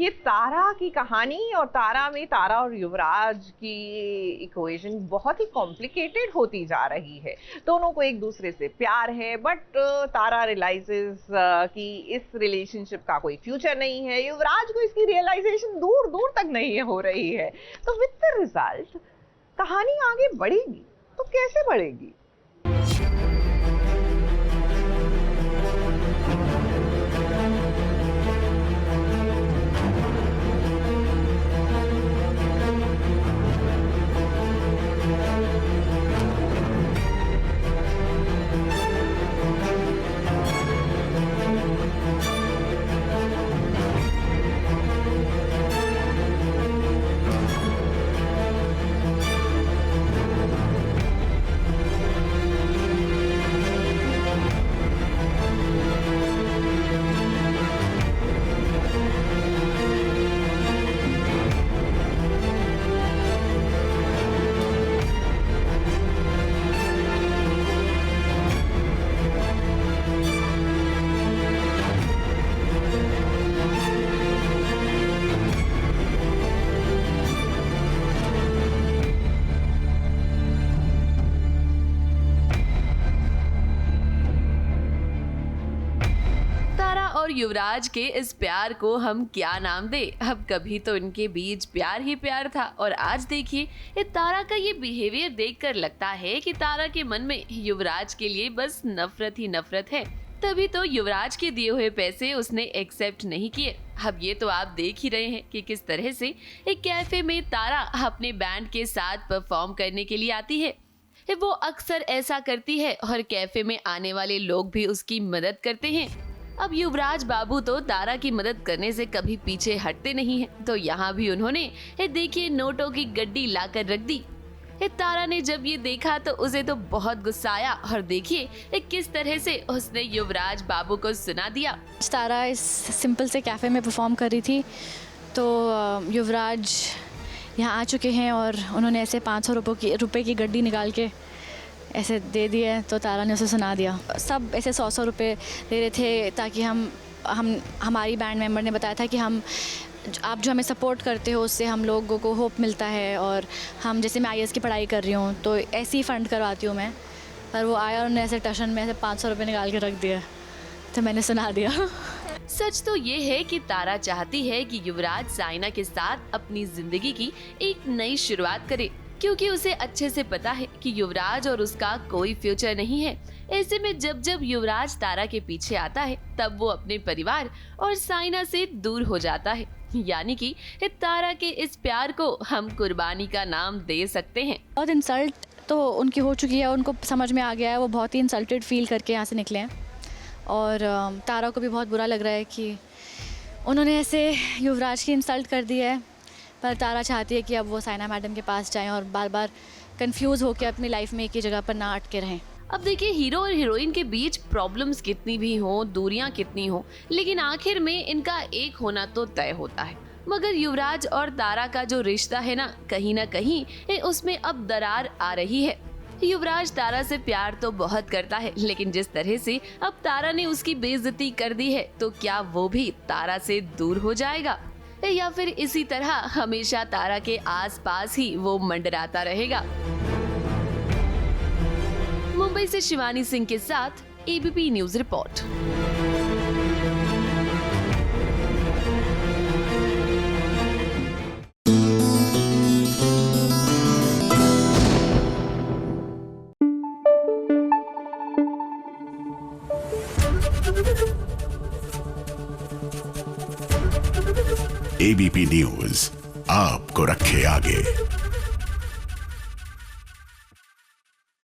ये तारा की कहानी और तारा में तारा और युवराज की इक्वेशन बहुत ही कॉम्प्लिकेटेड होती जा रही है। दोनों को एक दूसरे से प्यार है, बट तारा रियलाइजेस कि इस रिलेशनशिप का कोई फ्यूचर नहीं है। युवराज को इसकी रियलाइजेशन दूर दूर तक नहीं हो रही है। तो विद द रिजल्ट कहानी आगे बढ़ेगी तो कैसे बढ़ेगी? और युवराज के इस प्यार को हम क्या नाम दें? अब कभी तो इनके बीच प्यार ही प्यार था और आज देखिए ये तारा का ये बिहेवियर देखकर लगता है कि तारा के मन में युवराज के लिए बस नफरत ही नफरत है। तभी तो युवराज के दिए हुए पैसे उसने एक्सेप्ट नहीं किए। अब ये तो आप देख ही रहे हैं कि किस तरह से एक कैफे में तारा अपने बैंड के साथ परफॉर्म करने के लिए आती है। वो अक्सर ऐसा करती है और कैफे में आने वाले लोग भी उसकी मदद करते हैं। अब युवराज बाबू तो तारा की मदद करने से कभी पीछे हटते नहीं हैं। तो यहाँ भी उन्होंने देखिए नोटों की गड्डी लाकर रख दी। तारा ने जब ये देखा तो उसे तो बहुत गुस्सा आया और देखिए किस तरह से उसने युवराज बाबू को सुना दिया। तारा इस सिंपल से कैफे में परफॉर्म कर रही थी तो युवराज यहाँ आ चुके हैं और उन्होंने ऐसे 500 रुपए की गड्डी निकाल के ऐसे दे दिए। तो तारा ने उसे सुना दिया। सब ऐसे 100 रुपए दे रहे थे ताकि हमारी बैंड मेंबर ने बताया था कि आप जो हमें सपोर्ट करते हो उससे हम लोगों को होप मिलता है और हम जैसे मैं IAS की पढ़ाई कर रही हूँ तो ऐसे ही फ़ंड करवाती हूँ मैं। पर वो आया और उन्होंने ऐसे टशन में ऐसे 500 रुपये निकाल के रख दिया तो मैंने सुना दिया। सच तो ये है कि तारा चाहती है कि युवराज साइना के साथ अपनी जिंदगी की एक नई शुरुआत करे, क्योंकि उसे अच्छे से पता है कि युवराज और उसका कोई फ्यूचर नहीं है। ऐसे में जब जब युवराज तारा के पीछे आता है तब वो अपने परिवार और साइना से दूर हो जाता है। यानी कि तारा के इस प्यार को हम कुर्बानी का नाम दे सकते हैं। बहुत इंसल्ट तो उनकी हो चुकी है, उनको समझ में आ गया है, वो बहुत ही इंसल्टेड फील करके यहाँ से निकले हैं। और तारा को भी बहुत बुरा लग रहा है कि उन्होंने ऐसे युवराज की इंसल्ट कर दी है। पर तारा चाहती है कि अब वो साइना मैडम के पास जाएं और बार बार कंफ्यूज होकर अपनी लाइफ में एक ही जगह पर ना अटके रहें। अब देखिए हीरो और हीरोइन के बीच प्रॉब्लम्स कितनी भी हो, दूरियां कितनी हो, लेकिन आखिर में इनका एक होना तो तय होता है। मगर युवराज और तारा का जो रिश्ता है ना कहीं उसमें अब दरार आ रही है। युवराज तारा से प्यार तो बहुत करता है, लेकिन जिस तरह से अब तारा ने उसकी बेइज्जती कर दी है तो क्या वो भी तारा से दूर हो जाएगा या फिर इसी तरह हमेशा तारा के आसपास ही वो मंडराता रहेगा। मुंबई से शिवानी सिंह के साथ ABP news report. ABP news आपको रखे आगे।